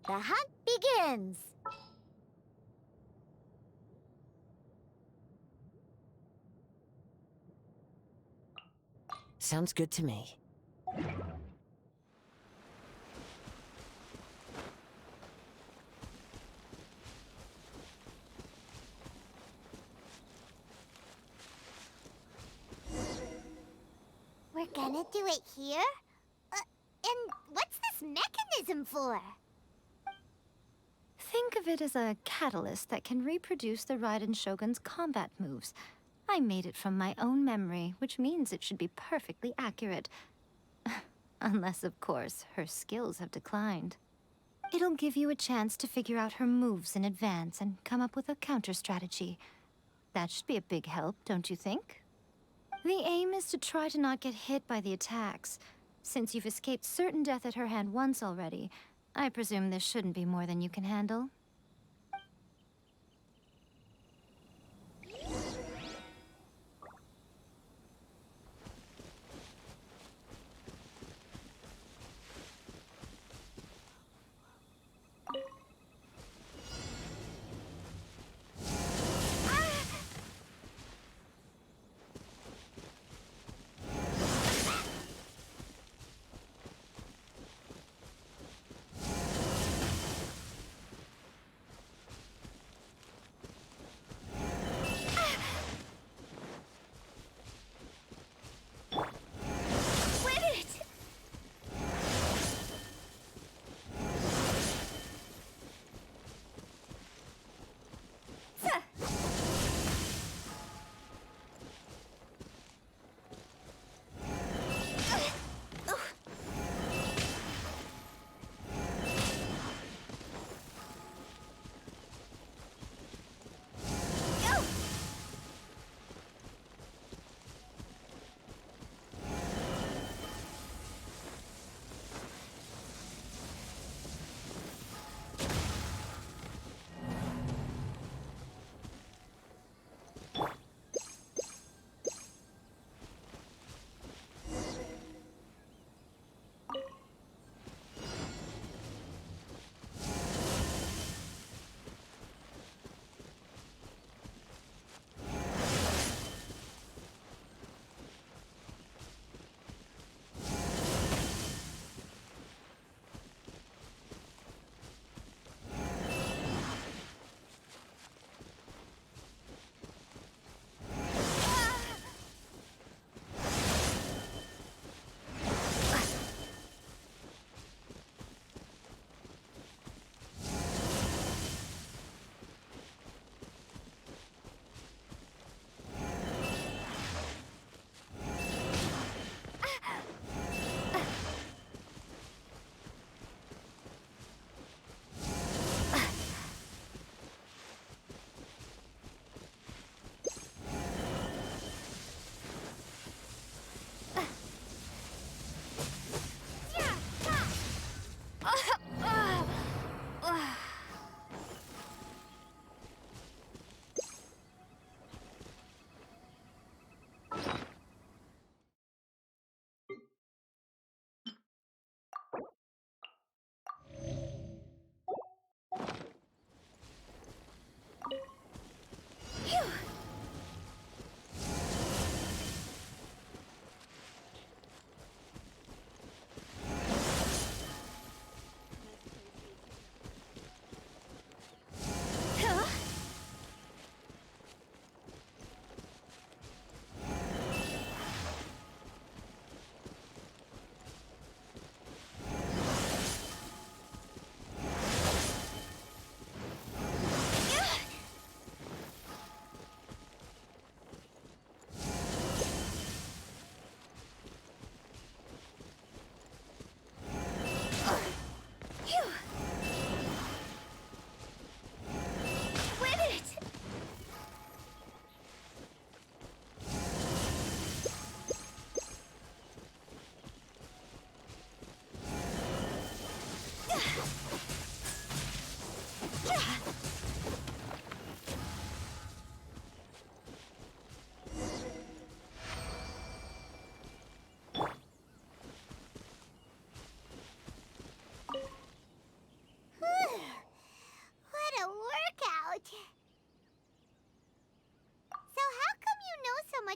The hunt begins! Sounds good to me. We're gonna do it here? And what's this mechanism for? Think of it as a catalyst that can reproduce the Raiden Shogun's combat moves. I made it from my own memory, which means it should be perfectly accurate. Unless, of course, her skills have declined. It'll give you a chance to figure out her moves in advance and come up with a counter-strategy. That should be a big help, don't you think? The aim is to try to not get hit by the attacks. Since you've escaped certain death at her hand once already, I presume this shouldn't be more than you can handle.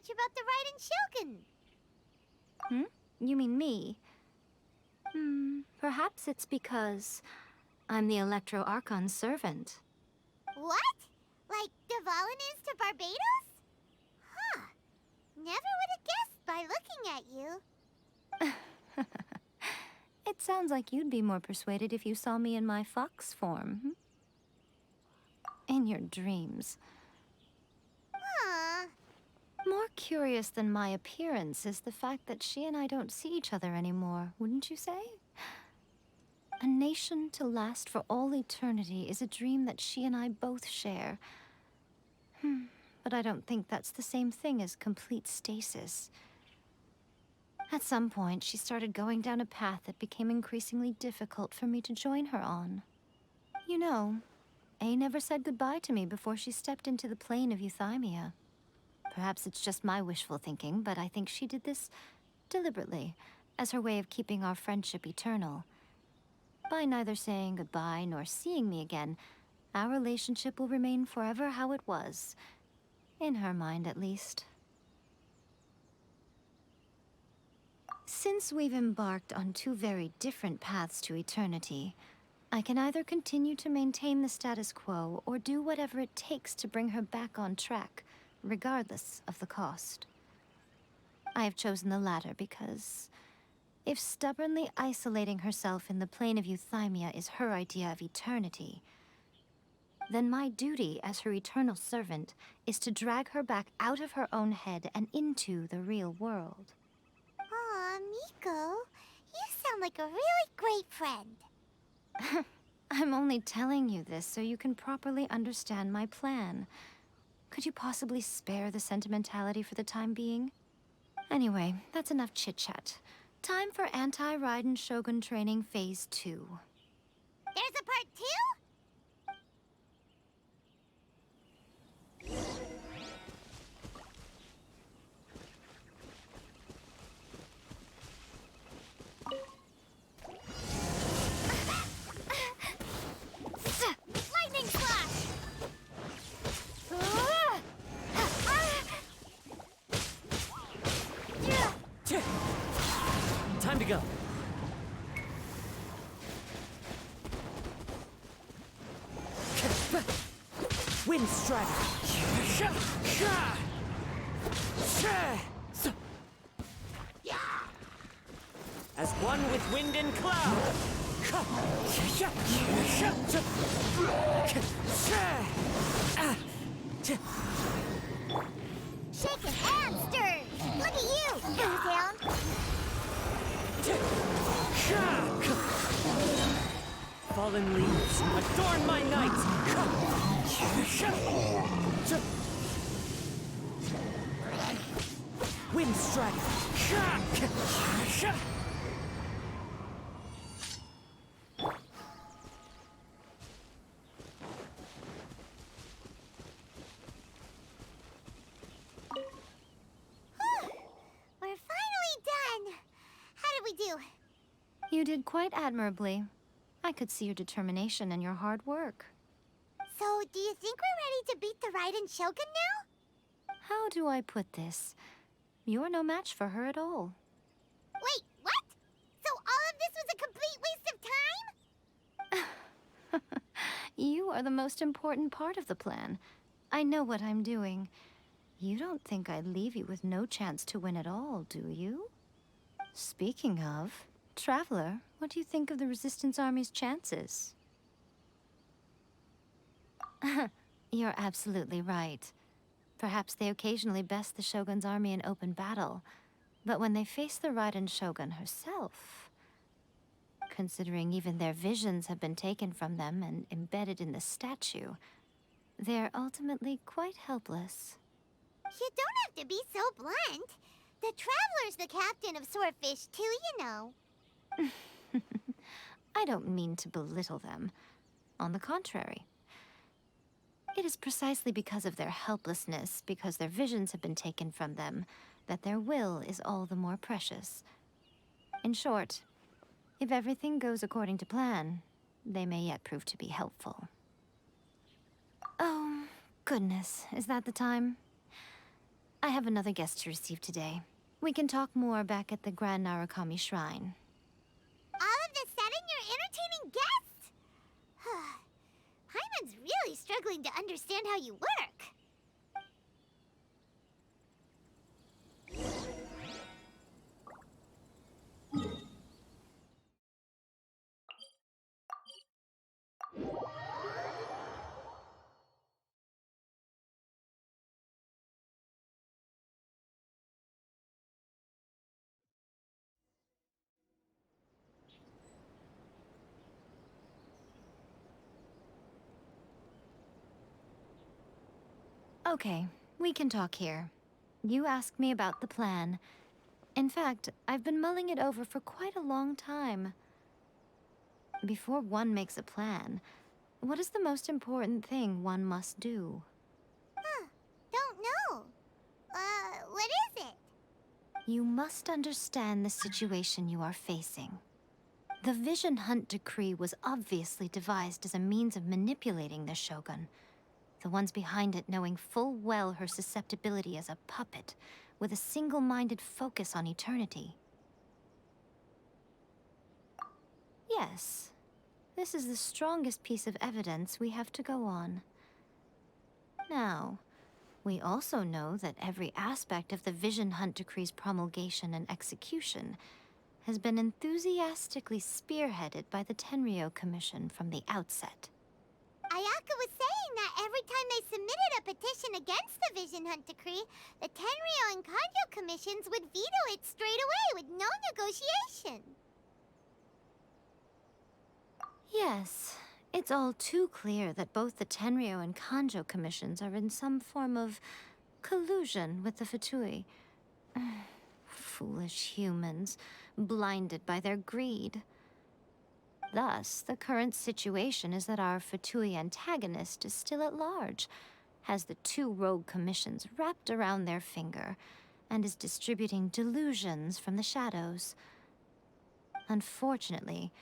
much about the Raiden Shogun. You mean me? Perhaps it's because I'm the Electro Archon's servant. What? Like Devalin is to Barbados? Huh. Never would have guessed by looking at you. It sounds like you'd be more persuaded if you saw me in my fox form. In your dreams. Aw. More curious than my appearance is the fact that she and I don't see each other anymore, wouldn't you say? A nation to last for all eternity is a dream that she and I both share. But I don't think that's the same thing as complete stasis. At some point, she started going down a path that became increasingly difficult for me to join her on. You know, A never said goodbye to me before she stepped into the plane of euthymia. Perhaps it's just my wishful thinking, but I think she did this deliberately, as her way of keeping our friendship eternal. By neither saying goodbye nor seeing me again, our relationship will remain forever how it was. In her mind, at least. Since we've embarked on two very different paths to eternity, I can either continue to maintain the status quo or do whatever it takes to bring her back on track, regardless of the cost. I have chosen the latter because if stubbornly isolating herself in the plane of euthymia is her idea of eternity, then my duty as her eternal servant is to drag her back out of her own head and into the real world. Aw, Miko, you sound like a really great friend. I'm only telling you this so you can properly understand my plan. Could you possibly spare the sentimentality for the time being? Anyway, that's enough chit-chat. Time for Anti-Raiden Shogun Training Phase 2. There's a part 2? Lightning slash! Time to go. Wind Strider. As one with wind and cloud. Shaken and stirred! Look at you! Goes down! Fallen leaves, adorn my night! Wind Strider! We're finally done! How did we do? You did quite admirably. I could see your determination and your hard work. So, do you think we're ready to beat the Raiden Shogun now? How do I put this? You're no match for her at all. Wait, what? So all of this was a complete waste of time? You are the most important part of the plan. I know what I'm doing. You don't think I'd leave you with no chance to win at all, do you? Speaking of, Traveler, what do you think of the Resistance Army's chances? You're absolutely right. Perhaps they occasionally best the Shogun's army in open battle, but when they face the Raiden Shogun herself, considering even their visions have been taken from them and embedded in the statue, they're ultimately quite helpless. You don't have to be so blunt. The Traveler's the captain of Swordfish too, you know. I don't mean to belittle them. On the contrary. It is precisely because of their helplessness, because their visions have been taken from them, that their will is all the more precious. In short, if everything goes according to plan, they may yet prove to be helpful. Oh, goodness, is that the time? I have another guest to receive today. We can talk more back at the Grand Narukami Shrine. All of this sudden, you're entertaining guests? Paimon's really struggling to understand how you work. Okay, we can talk here. You asked me about the plan. In fact, I've been mulling it over for quite a long time. Before one makes a plan, what is the most important thing one must do? Don't know. What is it? You must understand the situation you are facing. The Vision Hunt Decree was obviously devised as a means of manipulating the Shogun. The ones behind it knowing full well her susceptibility as a puppet, with a single-minded focus on eternity. Yes, this is the strongest piece of evidence we have to go on. Now, we also know that every aspect of the Vision Hunt Decree's promulgation and execution has been enthusiastically spearheaded by the Tenryou Commission from the outset. Ayaka was saying that every time they submitted a petition against the Vision Hunt Decree, the Tenryou and Kanjo commissions would veto it straight away with no negotiation. Yes, it's all too clear that both the Tenryou and Kanjo commissions are in some form of collusion with the Fatui. Foolish humans, blinded by their greed. Thus, the current situation is that our Fatui antagonist is still at large, has the two rogue commissions wrapped around their finger, and is distributing delusions from the shadows. Unfortunately,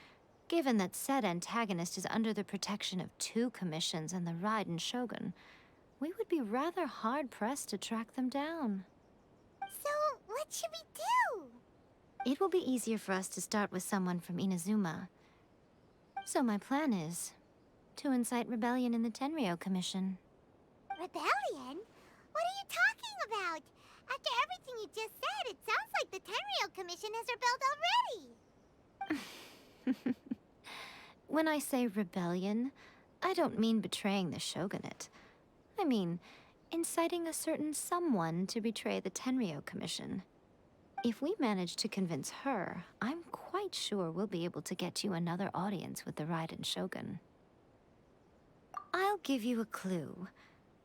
given that said antagonist is under the protection of two commissions and the Raiden Shogun, we would be rather hard-pressed to track them down. So, what should we do? It will be easier for us to start with someone from Inazuma. So my plan is to incite rebellion in the Tenryou Commission. Rebellion? What are you talking about? After everything you just said, it sounds like the Tenryou Commission has rebelled already. When I say rebellion, I don't mean betraying the shogunate. I mean inciting a certain someone to betray the Tenryou Commission. If we manage to convince her, I'm quite sure we'll be able to get you another audience with the Raiden Shogun. I'll give you a clue.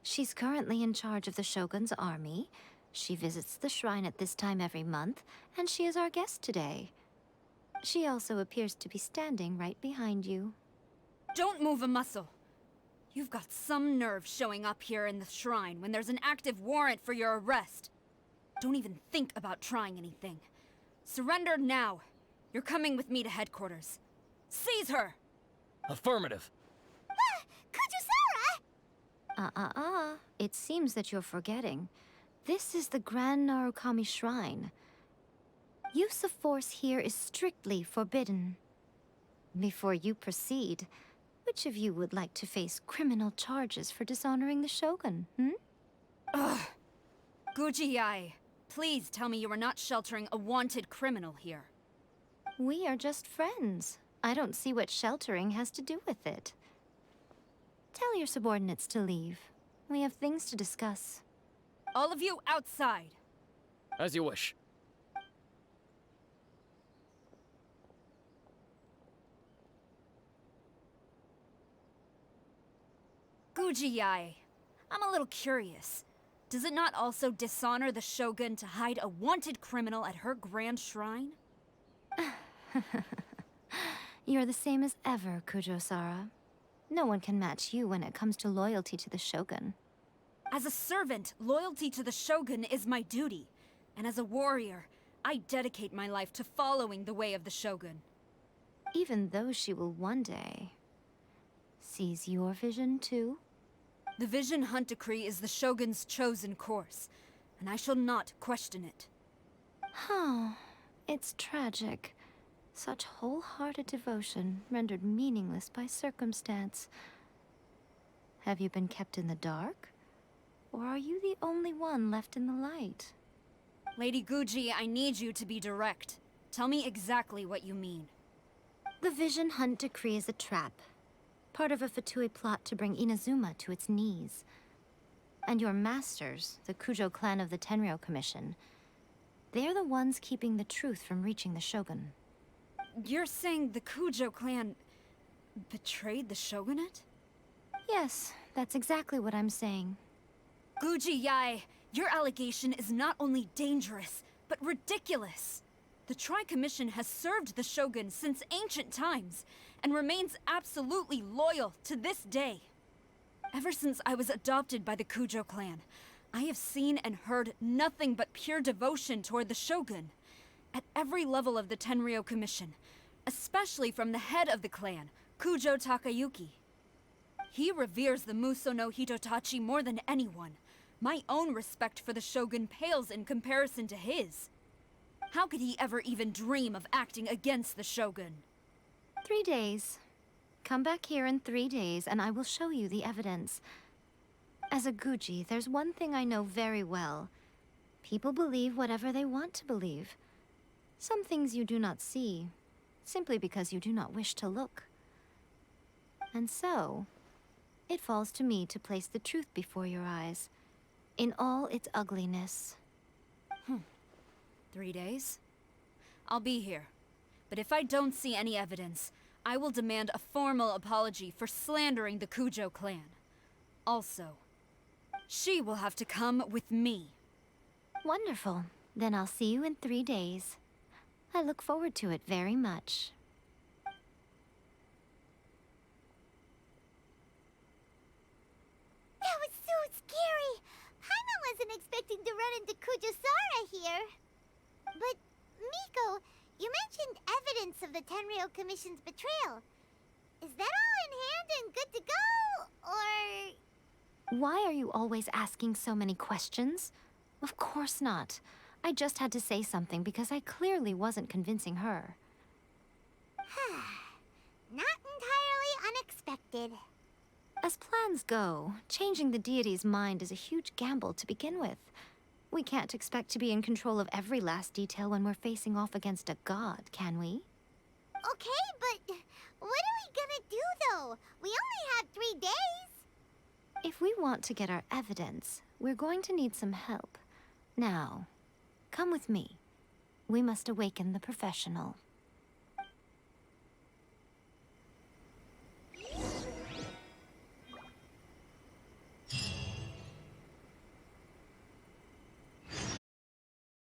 She's currently in charge of the Shogun's army. She visits the shrine at this time every month, and she is our guest today. She also appears to be standing right behind you. Don't move a muscle. You've got some nerve showing up here in the shrine when there's an active warrant for your arrest. Don't even think about trying anything. Surrender now. You're coming with me to headquarters. Seize her! Affirmative. Kujusara! It seems that you're forgetting. This is the Grand Narukami Shrine. Use of force here is strictly forbidden. Before you proceed, which of you would like to face criminal charges for dishonoring the Shogun, Ugh. Guji-ai, please tell me you are not sheltering a wanted criminal here. We are just friends. I don't see what sheltering has to do with it. Tell your subordinates to leave. We have things to discuss. All of you outside. As you wish. Guji-ai, I'm a little curious. Does it not also dishonor the Shogun to hide a wanted criminal at her grand shrine? You're the same as ever, Kujo-sara. No one can match you when it comes to loyalty to the Shogun. As a servant, loyalty to the Shogun is my duty. And as a warrior, I dedicate my life to following the way of the Shogun. Even though she will one day seize your vision too? The Vision Hunt Decree is the Shogun's chosen course, and I shall not question it. Oh, it's tragic. Such wholehearted devotion rendered meaningless by circumstance. Have you been kept in the dark? Or are you the only one left in the light? Lady Guji, I need you to be direct. Tell me exactly what you mean. The Vision Hunt decree is a trap. Part of a Fatui plot to bring Inazuma to its knees. And your masters, the Kujo clan of the Tenryou Commission, they're the ones keeping the truth from reaching the Shogun. You're saying the Kujo clan betrayed the shogunate? Yes, that's exactly what I'm saying. Guji Yae, your allegation is not only dangerous, but ridiculous. The Tri-Commission has served the Shogun since ancient times, and remains absolutely loyal to this day. Ever since I was adopted by the Kujo clan, I have seen and heard nothing but pure devotion toward the Shogun. At every level of the Tenryou Commission, especially from the head of the clan, Kujo Takayuki. He reveres the Muso no Hitotachi more than anyone. My own respect for the Shogun pales in comparison to his. How could he ever even dream of acting against the Shogun? 3 days. Come back here in 3 days, and I will show you the evidence. As a Guji, there's one thing I know very well. People believe whatever they want to believe. Some things you do not see, simply because you do not wish to look. And so, it falls to me to place the truth before your eyes, in all its ugliness. 3 days? I'll be here. But if I don't see any evidence, I will demand a formal apology for slandering the Kujo clan. Also, she will have to come with me. Wonderful. Then I'll see you in 3 days. I look forward to it very much. That was so scary! Paimon wasn't expecting to run into Kujosara here. But, Miko, you mentioned evidence of the Tenryou Commission's betrayal. Is that all in hand and good to go, or...? Why are you always asking so many questions? Of course not. I just had to say something because I clearly wasn't convincing her. Not entirely unexpected. As plans go, changing the deity's mind is a huge gamble to begin with. We can't expect to be in control of every last detail when we're facing off against a god, can we? Okay, but what are we gonna do, though? We only have 3 days. If we want to get our evidence, we're going to need some help. Now, come with me. We must awaken the professional.